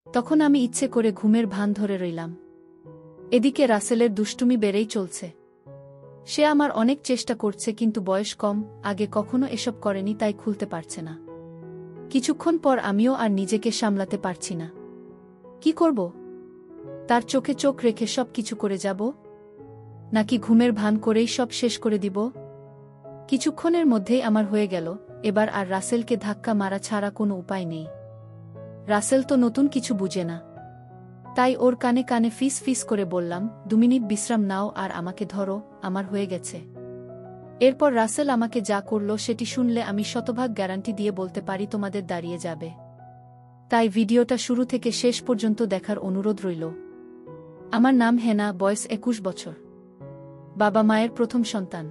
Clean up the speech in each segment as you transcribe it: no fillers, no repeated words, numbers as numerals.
তখন আমি ইচ্ছে করে ঘুমের ভান ধরে রইলাম। এদিকে রাসেলের দুষ্টুমি বেড়েই চলছে। সে আমার অনেক চেষ্টা করছে, কিন্তু বয়স কম, আগে কখনো এসব করেনি, তাই খুলতে পারছে না। কিছুক্ষণ পর আমিও আর নিজেকে সামলাতে পারছি না। কি করব? তার চোখে চোখ রেখে সব কিছু করে যাব, নাকি ঘুমের ভান করেই সব শেষ করে দিব? কিছুক্ষণের মধ্যেই আমার হয়ে গেল, এবার আর রাসেলকে ধাক্কা মারা ছাড়া কোনো উপায় নেই। রাসেল তো নতুন কিছু বুঝে না, তাই ওর কানে কানে ফিস ফিস করে বললাম, 2 মিনিট বিশ্রাম নাও আর আমাকে ধরো, আমার হয়ে গেছে। এরপর রাসেল আমাকে যা করল সেটি শুনলে আমি শতভাগ গ্যারান্টি দিয়ে বলতে পারি তোমাদের দাঁড়িয়ে যাবে। তাই ভিডিওটা শুরু থেকে শেষ পর্যন্ত দেখার অনুরোধ রইল। আমার নাম হেনা, বয়স 21 বছর। বাবা মায়ের প্রথম সন্তান।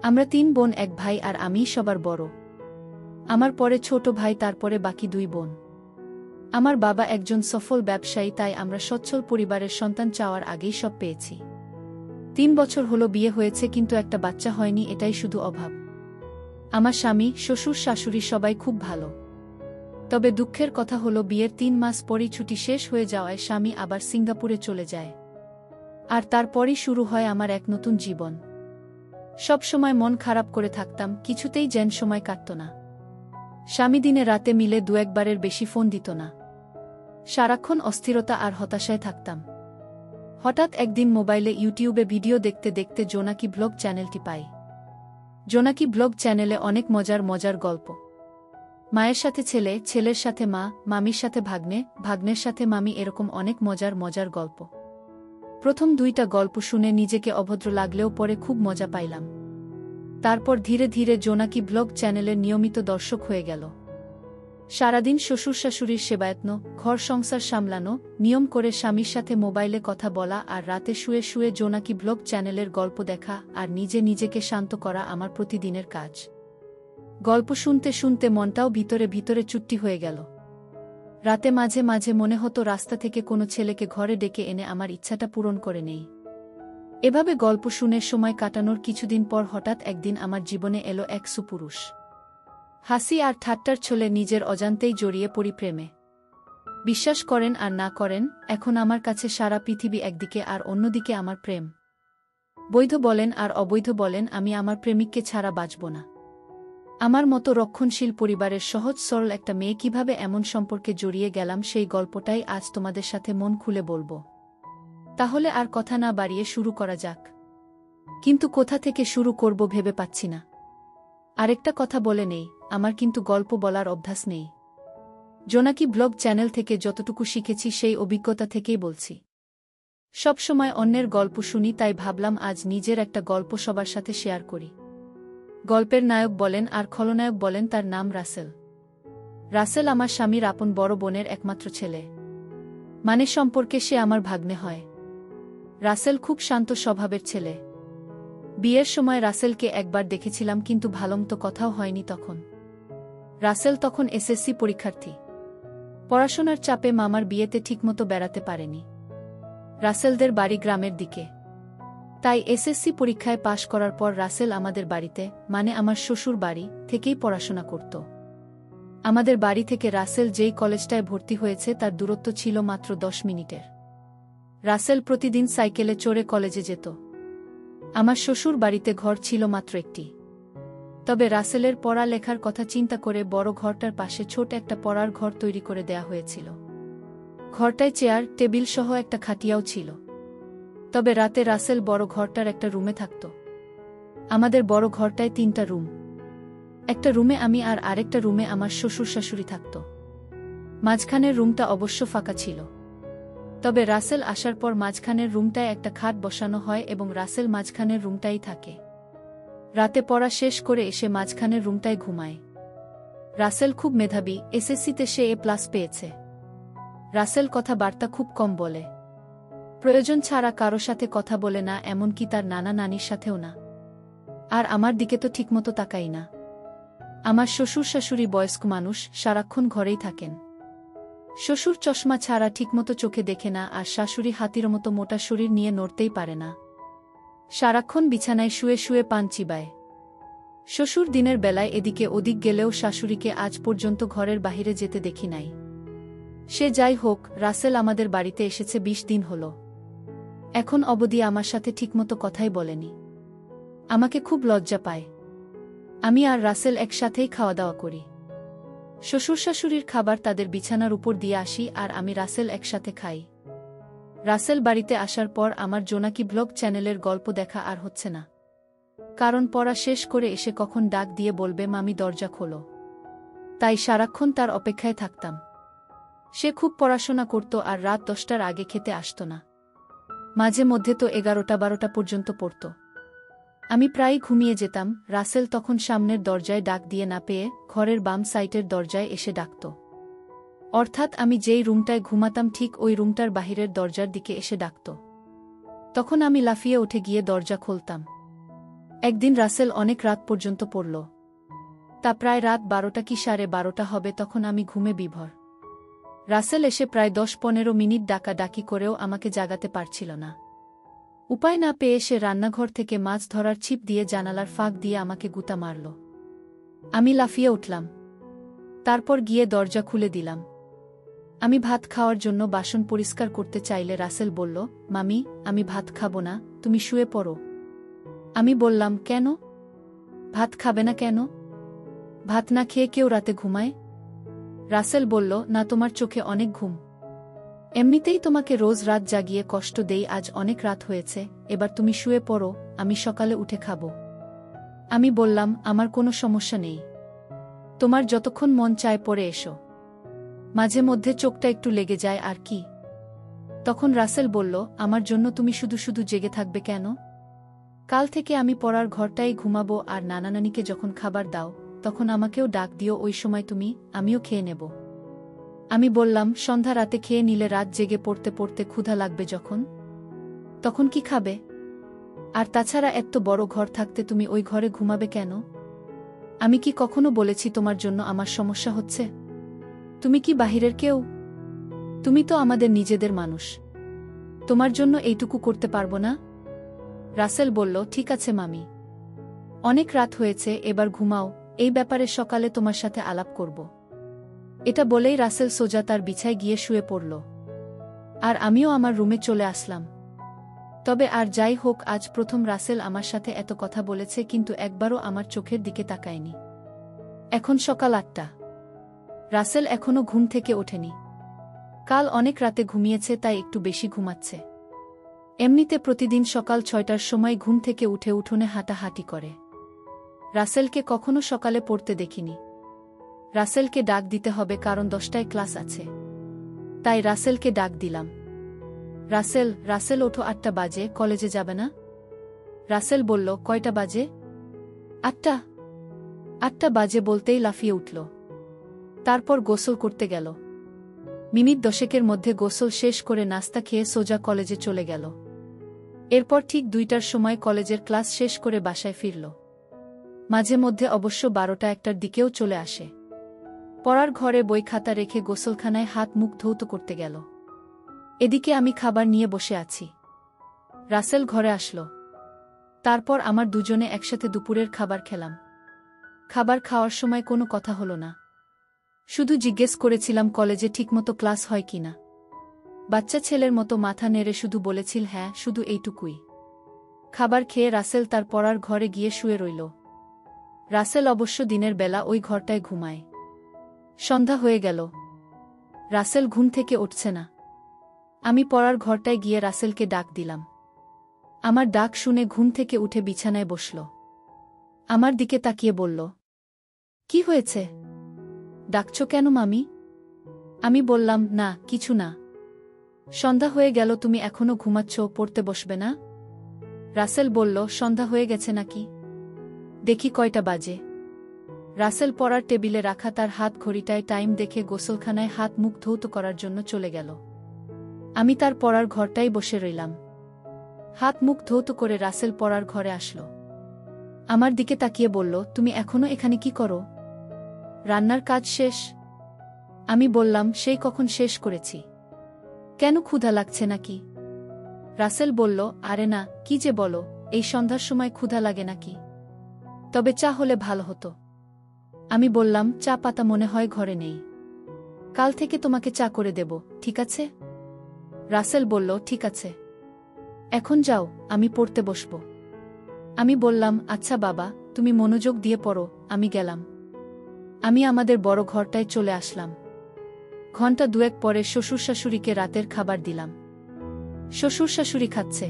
আমরা 3 বোন, 1 ভাই, আর আমিই সবার বড়। আমার পরে ছোট ভাই, তারপরে বাকি 2 বোন। আমার বাবা একজন সফল ব্যবসায়ী, তাই আমরা সচ্ছল পরিবারের সন্তান চাওয়ার আগেই সব পেয়েছি। 3 বছর হলো বিয়ে হয়েছে, কিন্তু একটা বাচ্চা হয়নি, এটাই শুধু অভাব। আমার স্বামী, শ্বশুর, শাশুড়ি সবাই খুব ভালো। তবে দুঃখের কথা হলো বিয়ের 3 মাস পরই ছুটি শেষ হয়ে যাওয়ায় স্বামী আবার সিঙ্গাপুরে চলে যায়। আর তারপরই শুরু হয় আমার এক নতুন জীবন। সব সময় মন খারাপ করে থাকতাম, কিছুতেই যেন সময় কাটত না। স্বামী দিনে রাতে মিলে 2-1 বারের বেশি ফোন দিত না। সারাক্ষণ অস্থিরতা আর হতাশায় থাকতাম। হঠাৎ একদিন মোবাইলে ইউটিউবে ভিডিও দেখতে দেখতে জোনাকি ব্লগ চ্যানেলটি পাই। জোনাকি ব্লগ চ্যানেলে অনেক মজার মজার গল্প। মায়ের সাথে ছেলে, ছেলের সাথে মা, মামির সাথে ভাগ্নে, ভাগ্নের সাথে মামি, এরকম অনেক মজার মজার গল্প। প্রথম 2টা গল্প শুনে নিজেকে অভদ্র লাগলেও পরে খুব মজা পাইলাম। তারপর ধীরে ধীরে জোনাকি ব্লগ চ্যানেলের নিয়মিত দর্শক হয়ে গেল। সারাদিন শ্বশুর শাশুড়ির সেবায়ত্ন, ঘর সংসার সামলানো, নিয়ম করে স্বামীর সাথে মোবাইলে কথা বলা, আর রাতে শুয়ে শুয়ে জোনাকি ব্লগ চ্যানেলের গল্প দেখা আর নিজেকে শান্ত করা আমার প্রতিদিনের কাজ। গল্প শুনতে শুনতে মনটাও ভিতরে ভিতরে চুট্টি হয়ে গেল। রাতে মাঝে মাঝে মনে হতো রাস্তা থেকে কোনো ছেলেকে ঘরে ডেকে এনে আমার ইচ্ছাটা পূরণ করে নেই। এভাবে গল্প শুনে সময় কাটানোর কিছুদিন পর হঠাৎ একদিন আমার জীবনে এলো এক সুপুরুষ। হাসি আর ঠাট্টার ছলে নিজের অজান্তেই জড়িয়ে পড়ি প্রেমে। বিশ্বাস করেন আর না করেন, এখন আমার কাছে সারা পৃথিবী একদিকে আর অন্যদিকে আমার প্রেম। বৈধ বলেন আর অবৈধ বলেন, আমি আমার প্রেমিককে ছাড়া বাঁচব না। আমার মতো রক্ষণশীল পরিবারের সহজ সরল একটা মেয়ে কিভাবে এমন সম্পর্কে জড়িয়ে গেলাম, সেই গল্পটাই আজ তোমাদের সাথে মন খুলে বলবো। তাহলে আর কথা না বাড়িয়ে শুরু করা যাক। কিন্তু কোথা থেকে শুরু করব ভেবে পাচ্ছি না। আরেকটা কথা বলে নেই, আমার কিন্তু গল্প বলার অভ্যাস নেই। জোনাকি ব্লগ চ্যানেল থেকে যতটুকু শিখেছি সেই অভিজ্ঞতা থেকেই বলছি। সব সময় অন্যের গল্প শুনি, তাই ভাবলাম আজ নিজের একটা গল্প সবার সাথে শেয়ার করি। গল্পের নায়ক বলেন আর খলনায়ক বলেন, তার নাম রাসেল। রাসেল আমার স্বামীর আপন বড় বোনের একমাত্র ছেলে। মানে সম্পর্কে সে আমার ভাগ্নে হয়। রাসেল খুব শান্ত স্বভাবের ছেলে। বিয়ের সময় রাসেলকে একবার দেখেছিলাম, কিন্তু ভালোমতো কথাও হয়নি তখন। রাসেল তখন এসএসসি পরীক্ষার্থী। পড়াশোনার চাপে মামার বিয়েতে ঠিকমতো বেড়াতে পারেনি। রাসেলদের বাড়ি গ্রামের দিকে, তাই এসএসসি পরীক্ষায় পাশ করার পর রাসেল আমাদের বাড়িতে, মানে আমার শ্বশুর বাড়ি, থেকেই পড়াশোনা করত। আমাদের বাড়ি থেকে রাসেল যেই কলেজটায় ভর্তি হয়েছে তার দূরত্ব ছিল মাত্র 10 মিনিটের। রাসেল প্রতিদিন সাইকেলে চড়ে কলেজে যেত। আমার শ্বশুর বাড়িতে ঘর ছিল মাত্র একটি। তবে রাসেলের পড়ালেখার কথা চিন্তা করে বড় ঘরটার পাশে ছোট একটা পড়ার ঘর তৈরি করে দেয়া হয়েছিল। ঘরটায় চেয়ার, টেবিল সহ একটা খাটিয়াও ছিল। তবে রাতে রাসেল বড় ঘরটার একটা রুমে থাকত। আমাদের বড় ঘরটায় 3টা রুম। একটা রুমে আমি আর আরেকটা রুমে আমার শ্বশুর শাশুড়ি থাকত। মাঝখানের রুমটা অবশ্য ফাঁকা ছিল। তবে রাসেল আসার পর মাঝখানের রুমটায় একটা খাট বসানো হয় এবং রাসেল মাঝখানের রুমটাই থাকে। রাতে পড়া শেষ করে এসে মাঝখানের রুমটায় ঘুমায়। রাসেল খুব মেধাবী, এসএসসিতে সে A+ পেয়েছে। রাসেল কথাবার্তা খুব কম বলে। প্রয়োজন ছাড়া কারো সাথে কথা বলে না, এমনকি তার নানা নানির সাথেও না। আর আমার দিকে তো ঠিকমতো তাকাই না। আমার শ্বশুর শাশুড়ি বয়স্ক মানুষ, সারাক্ষণ ঘরেই থাকেন। শ্বশুর চশমা ছাড়া ঠিকমতো চোখে দেখে না, আর শাশুড়ি হাতির মতো মোটা শরীর নিয়ে নড়তেই পারে না। সারাক্ষণ বিছানায় শুয়ে শুয়ে পান চিবায়। শ্বশুর দিনের বেলায় এদিকে ওদিক গেলেও শাশুড়িকে আজ পর্যন্ত ঘরের বাহিরে যেতে দেখি নাই। সে যাই হোক, রাসেল আমাদের বাড়িতে এসেছে ২০ দিন হল। এখন অবধি আমার সাথে ঠিকমতো কথাই বলেনি। আমাকে খুব লজ্জা পায়। আমি আর রাসেল একসাথেই খাওয়া দাওয়া করি। শ্বশুর শাশুড়ির খাবার তাদের বিছানার উপর দিয়ে আসি আর আমি রাসেল একসাথে খাই। রাসেল বাড়িতে আসার পর আমার জোনাকি ব্লগ চ্যানেলের গল্প দেখা আর হচ্ছে না। কারণ পড়া শেষ করে এসে কখন ডাক দিয়ে বলবে মামি দরজা খোলো। তাই সারাক্ষণ তার অপেক্ষায় থাকতাম। সে খুব পড়াশোনা করত আর রাত 10টার আগে খেতে আসত না। মাঝে মধ্যে তো 11টা-12টা পর্যন্ত পড়ত। আমি প্রায়ই ঘুমিয়ে যেতাম। রাসেল তখন সামনের দরজায় ডাক দিয়ে না পেয়ে ঘরের বাম সাইটের দরজায় এসে ডাকত। অর্থাৎ আমি যেই রুমটায় ঘুমাতাম ঠিক ওই রুমটার বাহিরের দরজার দিকে এসে ডাকত। তখন আমি লাফিয়ে উঠে গিয়ে দরজা খুলতাম। একদিন রাসেল অনেক রাত পর্যন্ত পড়ল। তা প্রায় রাত 12টা কি 12:30 হবে, তখন আমি ঘুমে বিভোর। রাসেল এসে প্রায় 10-15 মিনিট ডাকাডাকি করেও আমাকে জাগাতে পারছিল না। উপায় না পেয়ে সে রান্নাঘর থেকে মাছ ধরার ছিপ দিয়ে জানালার ফাঁক দিয়ে আমাকে গুতা মারল। আমি লাফিয়ে উঠলাম। তারপর গিয়ে দরজা খুলে দিলাম। আমি ভাত খাওয়ার জন্য বাসন পরিষ্কার করতে চাইলে রাসেল বলল, মামি, আমি ভাত খাবো না, তুমি শুয়ে পড়ো। আমি বললাম, কেন? ভাত খাবে না কেন? ভাত না খেয়ে কেউ রাতে ঘুমায়? রাসেল বলল, না, তোমার চোখে অনেক ঘুম। এমনিতেই তোমাকে রোজ রাত জাগিয়ে কষ্ট দেই, আজ অনেক রাত হয়েছে, এবার তুমি শুয়ে পড়ো, আমি সকালে উঠে খাবো। আমি বললাম, আমার কোনো সমস্যা নেই, তোমার যতক্ষণ মন চায় পড়ে এসো, মাঝে মধ্যে চোখটা একটু লেগে যায় আর কি। তখন রাসেল বলল, আমার জন্য তুমি শুধু শুধু জেগে থাকবে কেন? কাল থেকে আমি পড়ার ঘরটাই ঘুমাবো, আর নানানানিকে যখন খাবার দাও তখন আমাকেও ডাক দিও, ওই সময় তুমি, আমিও খেয়ে নেব। আমি বললাম, সন্ধ্যা রাতে খেয়ে নিলে রাত জেগে পড়তে পড়তে ক্ষুধা লাগবে যখন, তখন কি খাবে? আর তাছাড়া এত বড় ঘর থাকতে তুমি ওই ঘরে ঘুমাবে কেন? আমি কি কখনো বলেছি তোমার জন্য আমার সমস্যা হচ্ছে? তুমি কি বাহিরের কেউ? তুমি তো আমাদের নিজেদের মানুষ। তোমার জন্য এইটুকু করতে পারবো না? রাসেল বলল, ঠিক আছে মামি, অনেক রাত হয়েছে, এবার ঘুমাও, এই ব্যাপারে সকালে তোমার সাথে আলাপ করব। এটা বলেই রাসেল সোজা তার বিছায় গিয়ে শুয়ে পড়ল। আর আমিও আমার রুমে চলে আসলাম। তবে আর যাই হোক, আজ প্রথম রাসেল আমার সাথে এত কথা বলেছে, কিন্তু একবারও আমার চোখের দিকে তাকায়নি। এখন সকাল 8টা। রাসেল এখনো ঘুম থেকে ওঠেনি। কাল অনেক রাতে ঘুমিয়েছে, তাই একটু বেশি ঘুমাচ্ছে। এমনিতে প্রতিদিন সকাল 6টার সময় ঘুম থেকে উঠে উঠোনে হাঁটাহাঁটি করে। রাসেলকে কখনো সকালে পড়তে দেখিনি। রাসেলকে ডাক দিতে হবে, কারণ 10টায় ক্লাস আছে। তাই রাসেলকে ডাক দিলাম। রাসেল, রাসেল ওঠো, 8টা বাজে, কলেজে যাবে না? রাসেল বলল, কয়টা বাজে? 8টা। 8টা বাজে বলতেই লাফিয়ে উঠল। তারপর গোসল করতে গেল। মিনিট 10-এর মধ্যে গোসল শেষ করে নাস্তা খেয়ে সোজা কলেজে চলে গেল। এরপর ঠিক 2টার সময় কলেজের ক্লাস শেষ করে বাসায় ফিরল। মাঝে মধ্যে অবশ্য 12টা-1টার দিকেও চলে আসে। পড়ার ঘরে বই খাতা রেখে গোসলখানায় হাত মুখ ধৌত করতে গেল। এদিকে আমি খাবার নিয়ে বসে আছি। রাসেল ঘরে আসলো। তারপর আমার দুজনে একসাথে দুপুরের খাবার খেলাম। খাবার খাওয়ার সময় কোনো কথা হলো না। শুধু জিজ্ঞেস করেছিলাম কলেজে ঠিকমতো ক্লাস হয় কিনা। বাচ্চা ছেলের মতো মাথা নেড়ে শুধু বলেছিল হ্যাঁ, শুধু এইটুকুই। খাবার খেয়ে রাসেল তার পড়ার ঘরে গিয়ে শুয়ে রইল। রাসেল অবশ্য দিনের বেলা ওই ঘরটায় ঘুমায়। সন্ধ্যা হয়ে গেল। রাসেল ঘুম থেকে উঠছে না। আমি পড়ার ঘরটায় গিয়ে রাসেলকে ডাক দিলাম। আমার ডাক শুনে ঘুম থেকে উঠে বিছানায় বসল। আমার দিকে তাকিয়ে বলল, কি হয়েছে? ডাকছ কেন মামি? আমি বললাম, না, কিছু না। সন্ধ্যা হয়ে গেল, তুমি এখনো ঘুমাচ্ছ, পড়তে বসবে না? রাসেল বলল, সন্ধ্যা হয়ে গেছে নাকি? দেখি কয়টা বাজে। রাসেল পড়ার টেবিলে রাখা তার হাত ঘড়িটায় টাইম দেখে গোসলখানায় হাত মুখ ধৌত করার জন্য চলে গেল। আমি তার পড়ার ঘরটাই বসে রইলাম। হাত মুখ ধৌত করে রাসেল পড়ার ঘরে আসলো। আমার দিকে তাকিয়ে বলল, তুমি এখনো এখানে কি করো? রান্নার কাজ শেষ? আমি বললাম, সেই কখন শেষ করেছি। কেন, ক্ষুধা লাগছে নাকি? রাসেল বলল, আরে না, কি যে বলো, এই সন্ধ্যার সময় ক্ষুধা লাগে নাকি? তবে চা হলে ভালো হতো। আমি বললাম, চা পাতা মনে হয় ঘরে নেই। কাল থেকে তোমাকে চা করে দেব, ঠিক আছে? রাসেল বলল, ঠিক আছে। এখন যাও, আমি পড়তে বসব। আমি বললাম, আচ্ছা বাবা, তুমি মনোযোগ দিয়ে পড়ো। আমি গেলাম। আমি আমাদের বড় ঘরটায় চলে আসলাম। ঘণ্টা দুয়েক পরে শ্বশুর শাশুড়িকে রাতের খাবার দিলাম। শ্বশুর শাশুড়ি খাচ্ছে,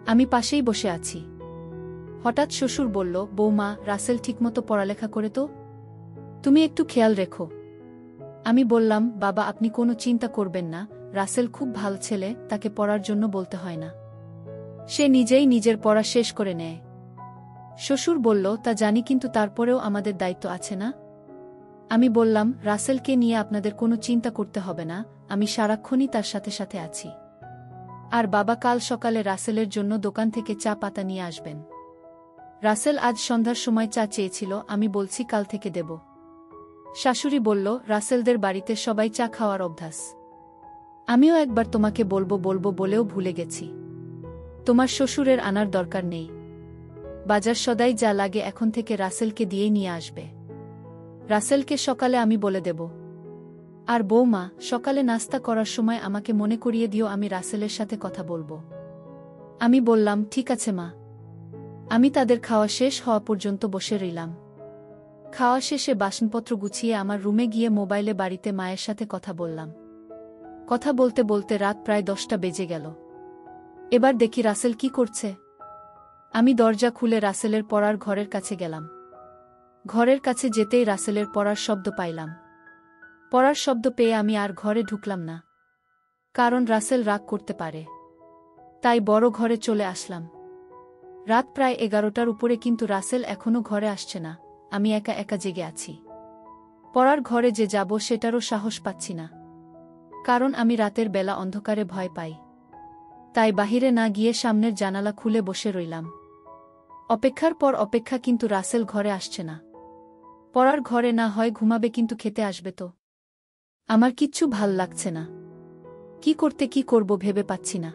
আমি পাশেই বসে আছি। হঠাৎ শ্বশুর বলল, বৌমা, রাসেল ঠিকমতো পড়ালেখা করে তো? তুমি একটু খেয়াল রেখো। আমি বললাম, বাবা, আপনি কোনো চিন্তা করবেন না, রাসেল খুব ভালো ছেলে, তাকে পড়ার জন্য বলতে হয় না। সে নিজেই নিজের পড়া শেষ করে নেয়। শ্বশুর বলল, তা জানি, কিন্তু তারপরেও আমাদের দায়িত্ব আছে না? আমি বললাম, রাসেলকে নিয়ে আপনাদের কোনো চিন্তা করতে হবে না, আমি সারাক্ষণই তার সাথে সাথে আছি। আর বাবা, কাল সকালে রাসেলের জন্য দোকান থেকে চা পাতা নিয়ে আসবেন। রাসেল আজ সন্ধ্যার সময় চা চেয়েছিল, আমি বলছি কাল থেকে দেব। শাশুড়ি বলল, রাসেলদের বাড়িতে সবাই চা খাওয়ার অভ্যাস। আমিও একবার তোমাকে বলবো বলবো বলেও ভুলে গেছি। তোমার শ্বশুরের আনার দরকার নেই। বাজার সদাই যা লাগে এখন থেকে রাসেলকে দিয়েই নিয়ে আসবে। রাসেলকে সকালে আমি বলে দেব। আর বৌমা, সকালে নাস্তা করার সময় আমাকে মনে করিয়ে দিও, আমি রাসেলের সাথে কথা বলবো। আমি বললাম, ঠিক আছে মা। আমি তাদের খাওয়া শেষ হওয়া পর্যন্ত বসে রইলাম। খাওয়া শেষে বাসনপত্র গুছিয়ে আমার রুমে গিয়ে মোবাইলে বাড়িতে মায়ের সাথে কথা বললাম। কথা বলতে বলতে রাত প্রায় 10টা বেজে গেল। এবার দেখি রাসেল কি করছে। আমি দরজা খুলে রাসেলের পড়ার ঘরের কাছে গেলাম। ঘরের কাছে যেতেই রাসেলের পড়ার শব্দ পাইলাম। পড়ার শব্দ পেয়ে আমি আর ঘরে ঢুকলাম না, কারণ রাসেল রাগ করতে পারে। তাই বড় ঘরে চলে আসলাম। রাত প্রায় 11টার উপরে, কিন্তু রাসেল এখনো ঘরে আসছে না। আমি একা একা জেগে আছি। পড়ার ঘরে যে যাব সেটারও সাহস পাচ্ছি না, কারণ আমি রাতের বেলা অন্ধকারে ভয় পাই। তাই বাহিরে না গিয়ে সামনের জানালা খুলে বসে রইলাম। অপেক্ষার পর অপেক্ষা, কিন্তু রাসেল ঘরে আসছে না। পড়ার ঘরে না হয় ঘুমাবে, কিন্তু খেতে আসবে তো? আমার কিচ্ছু ভাল লাগছে না। কি করব ভেবে পাচ্ছি না।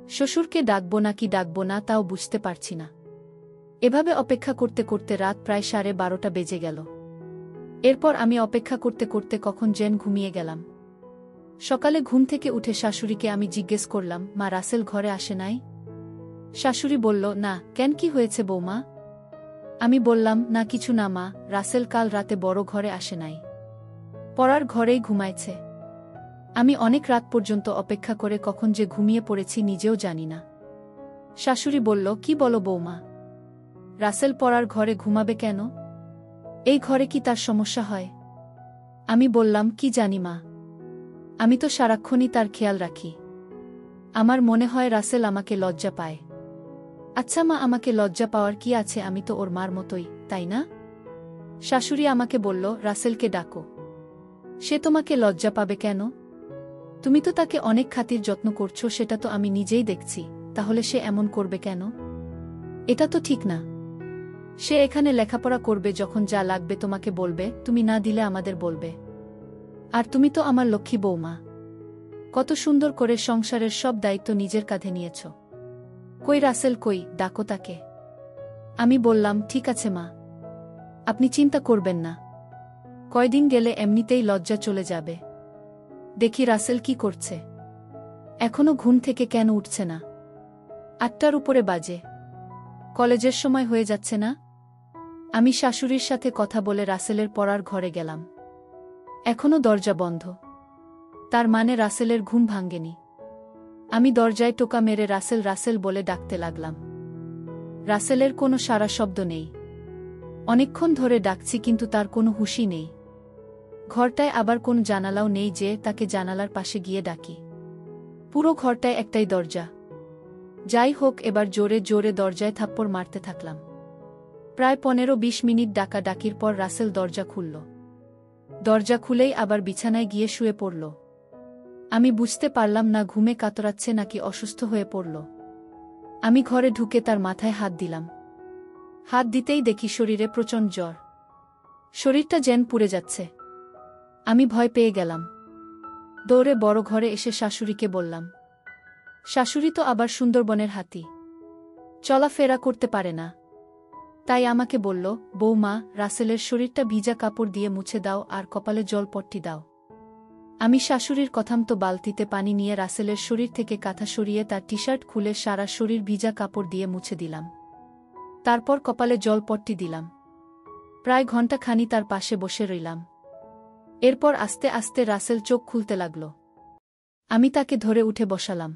শ্বশুরকে ডাকবো নাকি ডাকবো না তাও বুঝতে পারছি না। এভাবে অপেক্ষা করতে করতে রাত প্রায় 12:30 বেজে গেল। এরপর আমি অপেক্ষা করতে করতে কখন যেন ঘুমিয়ে গেলাম। সকালে ঘুম থেকে উঠে শাশুড়িকে আমি জিজ্ঞেস করলাম, মা, রাসেল ঘরে আসে নাই? শাশুড়ি বলল, না। কেন, কি হয়েছে বৌমা? আমি বললাম, না কিছু না মা, রাসেল কাল রাতে বড় ঘরে আসে নাই, পড়ার ঘরেই ঘুমাইছে। আমি অনেক রাত পর্যন্ত অপেক্ষা করে কখন যে ঘুমিয়ে পড়েছি নিজেও জানি না। শাশুড়ি বলল, কি বলো বৌমা? রাসেল পড়ার ঘরে ঘুমাবে কেন? এই ঘরে কি তার সমস্যা হয়? আমি বললাম, কি জানি মা, আমি তো সারাক্ষণই তার খেয়াল রাখি। আমার মনে হয় রাসেল আমাকে লজ্জা পায়। আচ্ছা মা, আমাকে লজ্জা পাওয়ার কি আছে? আমি তো ওর মার মতোই, তাই না? শাশুড়ি আমাকে বলল, রাসেলকে ডাকো। সে তোমাকে লজ্জা পাবে কেন? তুমি তো তাকে অনেক খাতির যত্ন করছো, সেটা তো আমি নিজেই দেখছি। তাহলে সে এমন করবে কেন? এটা তো ঠিক না। সে এখানে লেখাপড়া করবে, যখন যা লাগবে তোমাকে বলবে, তুমি না দিলে আমাদের বলবে। আর তুমি তো আমার লক্ষ্মী বৌমা, কত সুন্দর করে সংসারের সব দায়িত্ব নিজের কাঁধে নিয়েছ। কই রাসেল, কই? ডাকো তাকে। আমি বললাম, ঠিক আছে মা, আপনি চিন্তা করবেন না, কয়দিন গেলে এমনিতেই লজ্জা চলে যাবে। দেখি রাসেল কি করছে। এখনো ঘুম থেকে কেন উঠছে না? 8টার উপরে বাজে, কলেজের সময় হয়ে যাচ্ছে না? আমি শাশুড়ির সাথে কথা বলে রাসেলের পড়ার ঘরে গেলাম। এখনো দরজা বন্ধ, তার মানে রাসেলের ঘুম ভাঙ্গেনি। আমি দরজায় টোকা মেরে রাসেল রাসেল বলে ডাকতে লাগলাম। রাসেলের কোনো সাড়া শব্দ নেই। অনেকক্ষণ ধরে ডাকছি, কিন্তু তার কোনো হুঁশই নেই। ঘরটায় আবার কোন জানালাও নেই যে তাকে জানালার পাশে গিয়ে ডাকি। পুরো ঘরটায় একটাই দরজা। যাই হোক, এবার জোরে জোরে দরজায় থাপ্পড় মারতে থাকলাম। প্রায় 15-20 মিনিট ডাকাডাকির পর রাসেল দরজা খুলল। দরজা খুলেই আবার বিছানায় গিয়ে শুয়ে পড়ল। আমি বুঝতে পারলাম না ঘুমে কাতরাচ্ছে নাকি অসুস্থ হয়ে পড়ল। আমি ঘরে ঢুকে তার মাথায় হাত দিলাম। হাত দিতেই দেখি শরীরে প্রচণ্ড জ্বর, শরীরটা যেন পুড়ে যাচ্ছে। আমি ভয় পেয়ে গেলাম। দৌড়ে বড় ঘরে এসে শাশুড়িকে বললাম। শাশুড়ি তো আবার সুন্দরবনের হাতি, চলাফেরা করতে পারে না। তাই আমাকে বলল, বৌমা, রাসেলের শরীরটা ভিজা কাপড় দিয়ে মুছে দাও আর কপালে জলপট্টি দাও। আমি শাশুড়ির কথামতো বালতিতে পানি নিয়ে রাসেলের শরীর থেকে কাঁথা সরিয়ে তার টি-শার্ট খুলে সারা শরীর ভিজা কাপড় দিয়ে মুছে দিলাম। তারপর কপালে জলপট্টি দিলাম। প্রায় ঘণ্টাখানি তার পাশে বসে রইলাম। এরপর আস্তে আস্তে রাসেল চোখ খুলতে লাগল। আমি তাকে ধরে উঠে বসালাম।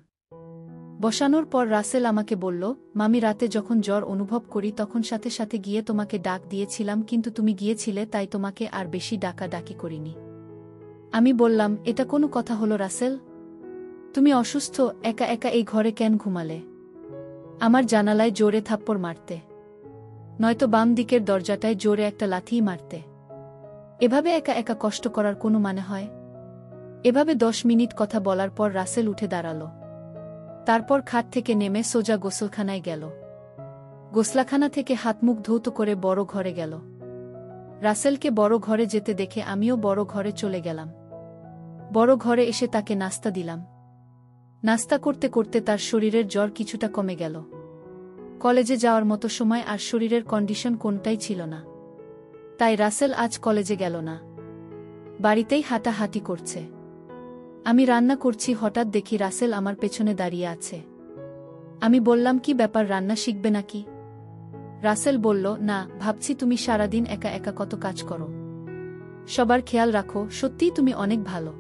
বসানোর পর রাসেল আমাকে বলল, মামি রাতে যখন জ্বর অনুভব করি তখন সাথে সাথে গিয়ে তোমাকে ডাক দিয়েছিলাম, কিন্তু তুমি গিয়েছিলে তাই তোমাকে আর বেশি ডাকাডাকি করিনি। আমি বললাম, এটা কোনো কথা হলো রাসেল? তুমি অসুস্থ, একা একা এই ঘরে কেন ঘুমালে? আমার জানালায় জোরে থাপ্পড় মারতে, নয়তো বাম দিকের দরজাটায় জোরে একটা লাথিই মারতে। এভাবে একা একা কষ্ট করার কোনো মানে হয়? এভাবে 10 মিনিট কথা বলার পর রাসেল উঠে দাঁড়াল। তারপর খাট থেকে নেমে সোজা গোসলখানায় গেল। গোসলাখানা থেকে হাত মুখ ধৌত করে বড় ঘরে গেল। রাসেলকে বড় ঘরে যেতে দেখে আমিও বড় ঘরে চলে গেলাম। বড় ঘরে এসে তাকে নাস্তা দিলাম। নাস্তা করতে করতে তার শরীরের জ্বর কিছুটা কমে গেল। কলেজে যাওয়ার মতো সময় আর শরীরের কন্ডিশন কোনটাই ছিল না। তাই রাসেল আজ কলেজে গেল না, বাড়িতেই হাঁটাহাঁটি করছে। আমি রান্না করছি, হঠাৎ দেখি রাসেল আমার পেছনে দাঁড়িয়ে আছে। আমি বললাম, কি ব্যাপার, রান্না শিখবে নাকি? রাসেল বলল, না, ভাবছি তুমি সারাদিন একা একা কত কাজ করো, সবার খেয়াল রাখো, সত্যিই তুমি অনেক ভালো।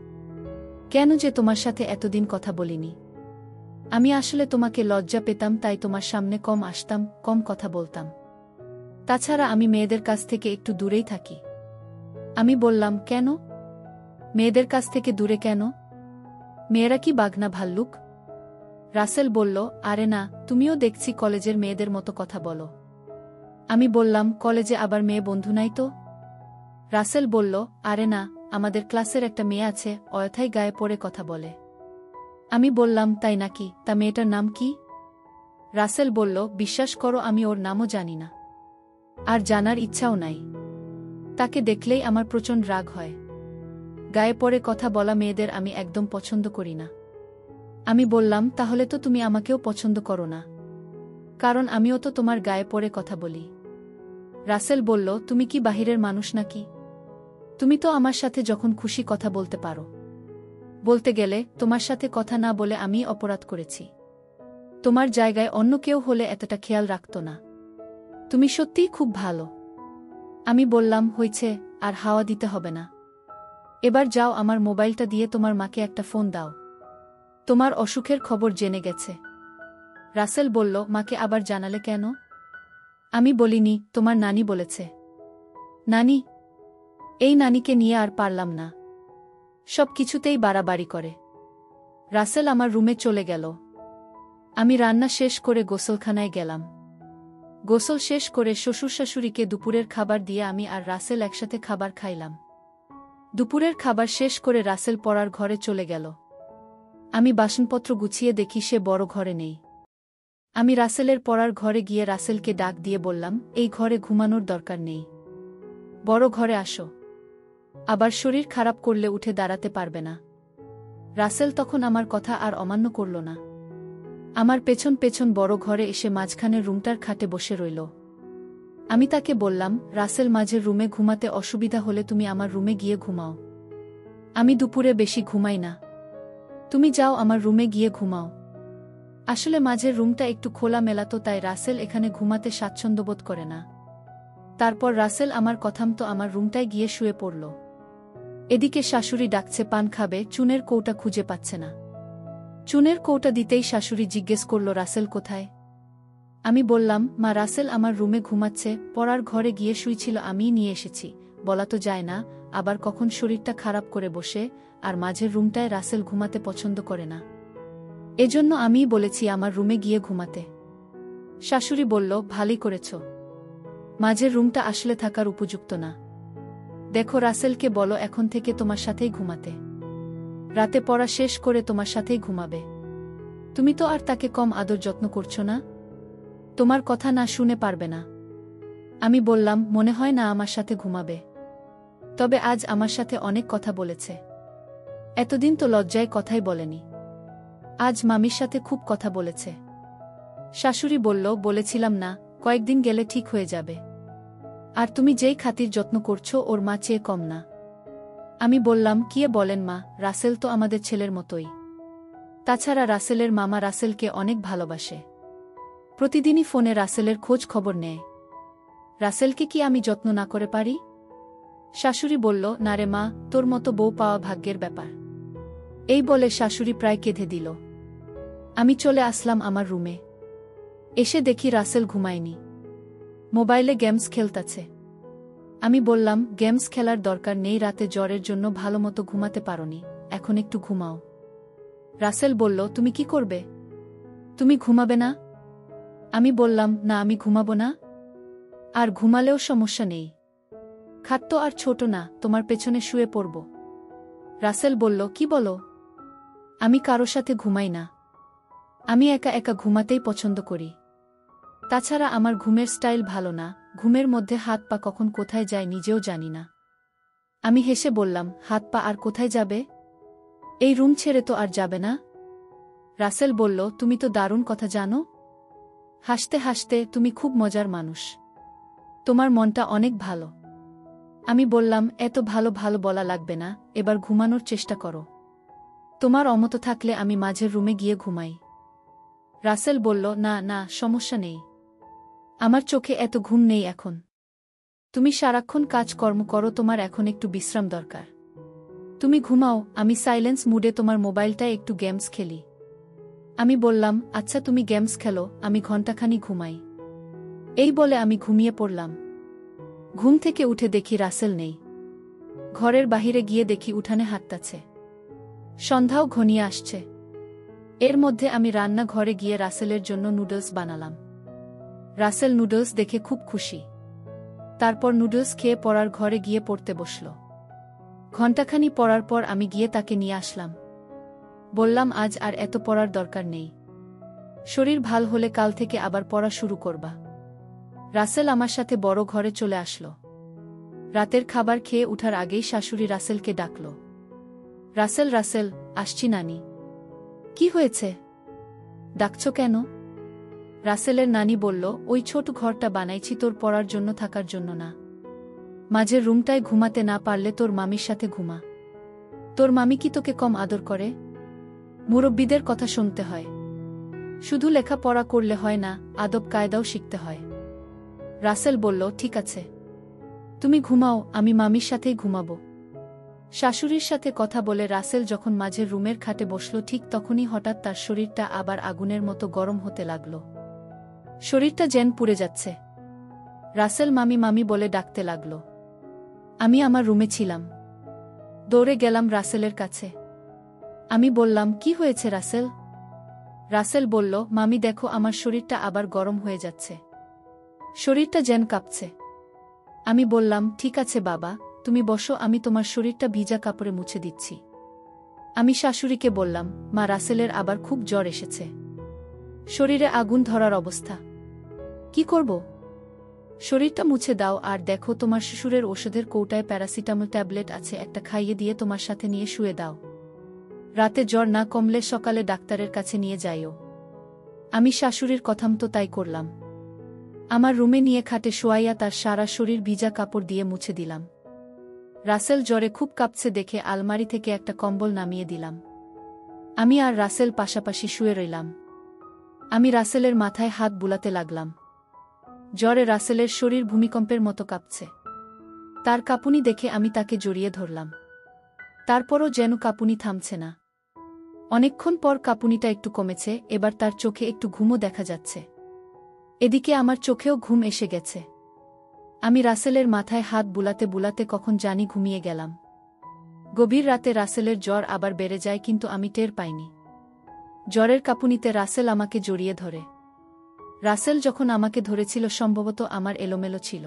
কেন যে তোমার সাথে এতদিন কথা বলিনি? আমি আসলে তোমাকে লজ্জা পেতাম, তাই তোমার সামনে কম আসতাম, কম কথা বলতাম। তাছাড়া আমি মেয়েদের কাছ থেকে একটু দূরেই থাকি। আমি বললাম, কেন? মেয়েদের কাছ থেকে দূরে কেন? মেয়েরা কি বাঘনা ভাল্লুক? রাসেল বলল, আরে না, তুমিও দেখছি কলেজের মেয়েদের মতো কথা বলো। আমি বললাম, কলেজে আবার মেয়ে বন্ধু নাই তো? রাসেল বলল, আরে না, আমাদের ক্লাসের একটা মেয়ে আছে, অযথাই গায়ে পড়ে কথা বলে। আমি বললাম, তাই নাকি? তা মেয়েটার নাম কি? রাসেল বলল, বিশ্বাস করো আমি ওর নামও জানি না, আর জানার ইচ্ছাও নাই। তাকে দেখলেই আমার প্রচণ্ড রাগ হয়। গায়ে পড়ে কথা বলা মেয়েদের আমি একদম পছন্দ করি না। আমি বললাম, তাহলে তো তুমি আমাকেও পছন্দ করো না, কারণ আমিও তো তোমার গায়ে পড়ে কথা বলি। রাসেল বলল, তুমি কি বাহিরের মানুষ নাকি? তুমি তো আমার সাথে যখন খুশি কথা বলতে পারো। বলতে গেলে তোমার সাথে কথা না বলে আমি অপরাধ করেছি। তোমার জায়গায় অন্য কেউ হলে এতটা খেয়াল রাখত না। তুমি সত্যিই খুব ভালো। আমি বললাম, হয়েছে, আর হাওয়া দিতে হবে না। এবার যাও, আমার মোবাইলটা দিয়ে তোমার মাকে একটা ফোন দাও, তোমার অসুখের খবর জেনে গেছে। রাসেল বলল, মাকে আবার জানালে কেন? আমি বলিনি, তোমার নানি বলেছে। নানি? এই নানিকে নিয়ে আর পারলাম না, সব কিছুতেই বাড়াবাড়ি করে। রাসেল আমার রুমে চলে গেল। আমি রান্না শেষ করে গোসলখানায় গেলাম। গোসল শেষ করে শ্বশুর শাশুড়িকে দুপুরের খাবার দিয়ে আমি আর রাসেল একসাথে খাবার খাইলাম। দুপুরের খাবার শেষ করে রাসেল পড়ার ঘরে চলে গেল। আমি বাসনপত্র গুছিয়ে দেখি সে বড় ঘরে নেই। আমি রাসেলের পড়ার ঘরে গিয়ে রাসেলকে ডাক দিয়ে বললাম, এই ঘরে ঘুমানোর দরকার নেই, বড় ঘরে আসো, আবার শরীর খারাপ করলে উঠে দাঁড়াতে পারবে না। রাসেল তখন আমার কথা আর অমান্য করল না। আমার পেছন পেছন বড় ঘরে এসে মাঝখানের রুমটার খাটে বসে রইল। আমি তাকে বললাম, রাসেল, মাঝের রুমে ঘুমাতে অসুবিধা হলে তুমি আমার রুমে গিয়ে ঘুমাও। আমি দুপুরে বেশি ঘুমাই না, তুমি যাও আমার রুমে গিয়ে ঘুমাও। আসলে মাঝের রুমটা একটু খোলা মেলা তো, তাই রাসেল এখানে ঘুমাতে স্বাচ্ছন্দ্যবোধ করে না। তারপর রাসেল আমার কথামতো আমার রুমটায় গিয়ে শুয়ে পড়ল। এদিকে শাশুড়ি ডাকছে পান খাবে, চুনের কৌটা খুঁজে পাচ্ছে না। চুনের কৌটা দিতেই শাশুড়ি জিজ্ঞেস করল, রাসেল কোথায়? আমি বললাম, মা, রাসেল আমার রুমে ঘুমাচ্ছে, পড়ার ঘরে গিয়ে শুইছিল, আমিই নিয়ে এসেছি। বলা তো যায় না, আবার কখন শরীরটা খারাপ করে বসে, আর মাঝের রুমটায় রাসেল ঘুমাতে পছন্দ করে না, এজন্য আমিই বলেছি আমার রুমে গিয়ে ঘুমাতে। শাশুড়ি বলল, ভালোই করেছ, মাঝের রুমটা আসলে থাকার উপযুক্ত না। দেখো, রাসেলকে বলো এখন থেকে তোমার সাথেই ঘুমাতে, রাতে পড়া শেষ করে তোমার সাথেই ঘুমাবে। তুমি তো আর তাকে কম আদর যত্ন করছো না, তোমার কথা না শুনে পারবে না। আমি বললাম, মনে হয় না আমার সাথে ঘুমাবে, তবে আজ আমার সাথে অনেক কথা বলেছে। এতদিন তো লজ্জায় কথাই বলেনি, আজ মামির সাথে খুব কথা বলেছে। শাশুড়ি বলল, বলেছিলাম না, কয়েকদিন গেলে ঠিক হয়ে যাবে। আর তুমি যেই খাতির যত্ন করছো ওর মা চেয়ে কম না। আমি বললাম, কি বলেন মা, রাসেল তো আমাদের ছেলের মতোই। তাছাড়া রাসেলের মামা রাসেলকে অনেক ভালোবাসে। প্রতিদিনই ফোনে রাসেলের খোঁজ খবর নেয়। রাসেলকে কি আমি যত্ন না করে পারি? শাশুড়ি বলল, না রে মা, তোর মতো বউ পাওয়া ভাগ্যের ব্যাপার। এই বলে শাশুড়ি প্রায় কেঁদে দিল। আমি চলে আসলাম আমার রুমে। এসে দেখি রাসেল ঘুমায়নি, মোবাইলে গেমস খেলতাছে। আমি বললাম, গেমস খেলার দরকার নেই, রাতে জ্বরের জন্য ভালোমতো ঘুমাতে পারোনি, এখন একটু ঘুমাও। রাসেল বলল, তুমি কি করবে? তুমি ঘুমাবে না? আমি বললাম, না আমি ঘুমাবো না। আর ঘুমালেও সমস্যা নেই, খাট তো আর ছোট না, তোমার পেছনে শুয়ে পড়ব। রাসেল বলল, কি বলো? আমি কারো সাথে ঘুমাই না, আমি একা একা ঘুমাতেই পছন্দ করি। তাছাড়া আমার ঘুমের স্টাইল ভালো না, ঘুমের মধ্যে হাত পা কখন কোথায় যায় নিজেও জানি না। আমি হেসে বললাম, হাত পা আর কোথায় যাবে? এই রুম ছেড়ে তো আর যাবে না। রাসেল বলল, তুমি তো দারুণ কথা জানো। হাসতে হাসতে, তুমি খুব মজার মানুষ, তোমার মনটা অনেক ভালো। আমি বললাম, এত ভালো ভালো বলা লাগবে না, এবার ঘুমানোর চেষ্টা করো। তোমার অমত থাকলে আমি মাঝের রুমে গিয়ে ঘুমাই। রাসেল বলল, না না, সমস্যা নেই, আমার চোখে এত ঘুম নেই এখন। তুমি সারাক্ষণ কাজকর্ম করো, তোমার এখন একটু বিশ্রাম দরকার। তুমি ঘুমাও, আমি সাইলেন্স মুডে তোমার মোবাইলটায় একটু গেমস খেলি। আমি বললাম, আচ্ছা তুমি গেমস খেলো, আমি ঘণ্টাখানি ঘুমাই। এই বলে আমি ঘুমিয়ে পড়লাম। ঘুম থেকে উঠে দেখি রাসেল নেই। ঘরের বাহিরে গিয়ে দেখি উঠানে হাঁটতাছে। সন্ধ্যাও ঘনিয়ে আসছে। এর মধ্যে আমি রান্না ঘরে গিয়ে রাসেলের জন্য নুডলস বানালাম। রাসেল নুডলস দেখে খুব খুশি। তারপর নুডলস খেয়ে পড়ার ঘরে গিয়ে পড়তে বসল। ঘণ্টাখানি পড়ার পর আমি গিয়ে তাকে নিয়ে আসলাম। বললাম, আজ আর এত পড়ার দরকার নেই, শরীর ভাল হলে কাল থেকে আবার পড়া শুরু করবা। রাসেল আমার সাথে বড় ঘরে চলে আসলো। রাতের খাবার খেয়ে উঠার আগেই শাশুড়ি রাসেলকে ডাকল। রাসেল, রাসেল, আসছি নানি। কি হয়েছে, ডাকছ কেন? রাসেলের নানি বলল, ওই ছোট ঘরটা বানাইছি তোর পড়ার জন্য, থাকার জন্য না। মাঝের রুমটায় ঘুমাতে না পারলে তোর মামির সাথে ঘুমা। তোর মামি কি তোকে কম আদর করে? মুরব্বিদের কথা শুনতে হয়, শুধু লেখাপড়া করলে হয় না, আদব কায়দাও শিখতে হয়। রাসেল বলল, ঠিক আছে, তুমি ঘুমাও, আমি মামির সাথেই ঘুমাবো। শাশুড়ির সাথে কথা বলে রাসেল যখন মাঝের রুমের খাটে বসল, ঠিক তখনই হঠাৎ তার শরীরটা আবার আগুনের মতো গরম হতে লাগল। শরীরটা যেন পুড়ে যাচ্ছে। রাসেল মামি মামি বলে ডাকতে লাগল। আমি আমার রুমে ছিলাম। দৌড়ে গেলাম রাসেলের কাছে। আমি বললাম, কি হয়েছে রাসেল? রাসেল বলল, মামি দেখো, আমার শরীরটা আবার গরম হয়ে যাচ্ছে, শরীরটা যেন কাঁপছে। আমি বললাম, ঠিক আছে বাবা, তুমি বসো, আমি তোমার শরীরটা ভিজা কাপড়ে মুছে দিচ্ছি। আমি শাশুড়িকে বললাম, মা, রাসেলের আবার খুব জ্বর এসেছে, শরীরে আগুন ধরার অবস্থা, কি করব? শরীরটা মুছে দাও, আর দেখো তোমার শ্বশুরের ওষুধের কৌটায় প্যারাসিটামল ট্যাবলেট আছে, একটা খাইয়ে দিয়ে তোমার সাথে নিয়ে শুয়ে দাও। রাতে জ্বর না কমলে সকালে ডাক্তারের কাছে নিয়ে যাইও। আমি শাশুড়ির কথামতো তাই করলাম। আমার রুমে নিয়ে খাটে শোয়াইয়া তার সারা শরীর ভিজা কাপড় দিয়ে মুছে দিলাম। রাসেল জ্বরে খুব কাঁপছে দেখে আলমারি থেকে একটা কম্বল নামিয়ে দিলাম। আমি আর রাসেল পাশাপাশি শুয়ে রইলাম। আমি রাসেলের মাথায় হাত বুলাতে লাগলাম। জ্বরে রাসেলের শরীর ভূমিকম্পের মতো কাঁপছে। তার কাঁপুনি দেখে আমি তাকে জড়িয়ে ধরলাম। তারপরও যেন কাঁপুনি থামছে না। অনেকক্ষণ পর কাঁপুনিটা একটু কমেছে, এবার তার চোখে একটু ঘুমও দেখা যাচ্ছে। এদিকে আমার চোখেও ঘুম এসে গেছে। আমি রাসেলের মাথায় হাত বুলাতে বুলাতে কখন জানি ঘুমিয়ে গেলাম। গভীর রাতে রাসেলের জ্বর আবার বেড়ে যায়, কিন্তু আমি টের পাইনি। জ্বরের কাঁপুনিতে রাসেল আমাকে জড়িয়ে ধরে। রাসেল যখন আমাকে ধরেছিল সম্ভবত আমার এলোমেলো ছিল।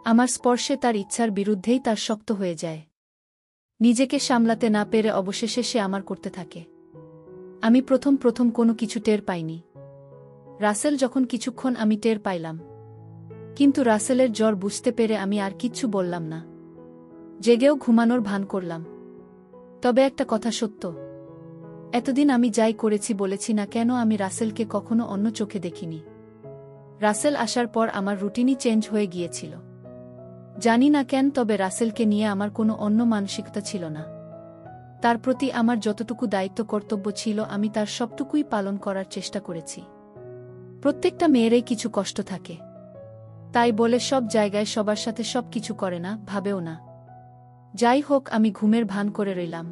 আমার স্পর্শে তার ইচ্ছার বিরুদ্ধেই তার শক্ত হয়ে যায়। নিজেকে সামলাতে না পেরে অবশেষে সে আমার করতে থাকে। আমি প্রথম প্রথম কোনো কিছু টের পাইনি। রাসেল যখন কিছুক্ষণ আমি টের পাইলাম, কিন্তু রাসেলের জ্বর বুঝতে পেরে আমি আর কিচ্ছু বললাম না। জেগেও ঘুমানোর ভান করলাম। তবে একটা কথা সত্য, এতদিন আমি যাই করেছি বলেছি না কেন, আমি রাসেলকে কখনো অন্য চোখে দেখিনি। রাসেল আসার পর আমার রুটিনই চেঞ্জ হয়ে গিয়েছিল। জানি না কেন, তবে রাসেলকে নিয়ে আমার কোনো অন্য মানসিকতা ছিল না। তার প্রতি আমার যতটুকু দায়িত্ব কর্তব্য ছিল আমি তার সবটুকুই পালন করার চেষ্টা করেছি। প্রত্যেকটা মেয়েরই কিছু কষ্ট থাকে, তাই বলে সব জায়গায় সবার সাথে সব কিছু করে না, ভাবেও না। যাই হোক, আমি ঘুমের ভান করে রইলাম।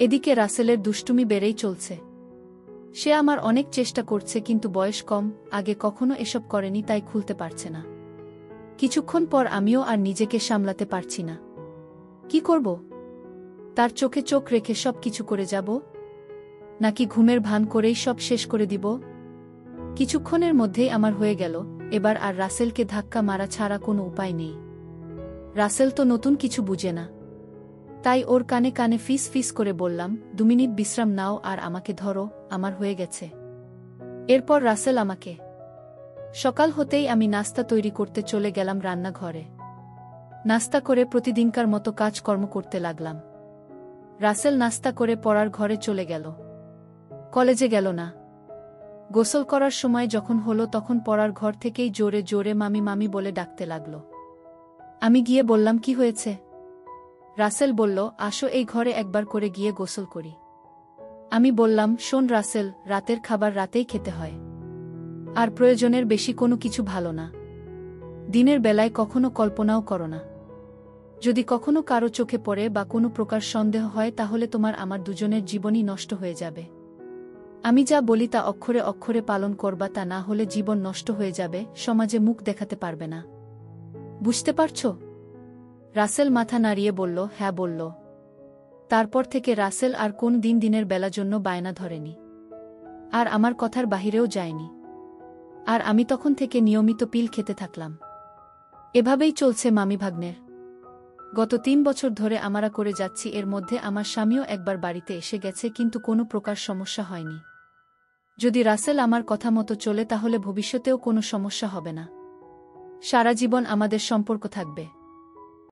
এদিকে রাসেলের দুষ্টুমি বেড়েই চলছে। সে আমার অনেক চেষ্টা করছে, কিন্তু বয়স কম, আগে কখনো এসব করেনি, তাই খুলতে পারছে না। কিছুক্ষণ পর আমিও আর নিজেকে সামলাতে পারছি না। কি করব? তার চোখে চোখ রেখে সব কিছু করে যাব, নাকি ঘুমের ভান করেই সব শেষ করে দিব? কিছুক্ষণের মধ্যেই আমার হয়ে গেল, এবার আর রাসেলকে ধাক্কা মারা ছাড়া কোনো উপায় নেই। রাসেল তো নতুন কিছু বুঝে না, তাই ওর কানে কানে ফিস ফিস করে বললাম, 2 মিনিট বিশ্রাম নাও আর আমাকে ধরো, আমার হয়ে গেছে। এরপর রাসেল আমাকে। সকাল হতেই আমি নাস্তা তৈরি করতে চলে গেলাম রান্নাঘরে। নাস্তা করে প্রতিদিনকার মতো কাজকর্ম করতে লাগলাম। রাসেল নাস্তা করে পড়ার ঘরে চলে গেল। কলেজে গেল না। গোসল করার সময় যখন হলো তখন পড়ার ঘর থেকেই জোরে জোরে মামি মামি বলে ডাকতে লাগল। আমি গিয়ে বললাম, কি হয়েছে? রাসেল বলল, আসো এই ঘরে একবার করে গিয়ে গোসল করি। আমি বললাম, শোন রাসেল, রাতের খাবার রাতেই খেতে হয়, আর প্রয়োজনের বেশি কোনো কিছু ভালো না। দিনের বেলায় কখনো কল্পনাও করো না। যদি কখনো কারো চোখে পড়ে বা কোনো প্রকার সন্দেহ হয় তাহলে তোমার আমার দুজনের জীবনই নষ্ট হয়ে যাবে। আমি যা বলি তা অক্ষরে অক্ষরে পালন করবা, তা না হলে জীবন নষ্ট হয়ে যাবে, সমাজে মুখ দেখাতে পারবে না। বুঝতে পারছো? রাসেল মাথা নাড়িয়ে বলল, হ্যাঁ বলল। তারপর থেকে রাসেল আর কোন দিন দিনের বেলা জন্য বায়না ধরেনি, আর আমার কথার বাহিরেও যায়নি। আর আমি তখন থেকে নিয়মিত পিল খেতে থাকলাম। এভাবেই চলছে মামি ভাগ্নের। গত 3 বছর ধরে আমরা করে যাচ্ছি। এর মধ্যে আমার স্বামীও একবার বাড়িতে এসে গেছে, কিন্তু কোনো প্রকার সমস্যা হয়নি। যদি রাসেল আমার কথা মতো চলে তাহলে ভবিষ্যতেও কোনো সমস্যা হবে না। সারা জীবন আমাদের সম্পর্ক থাকবে।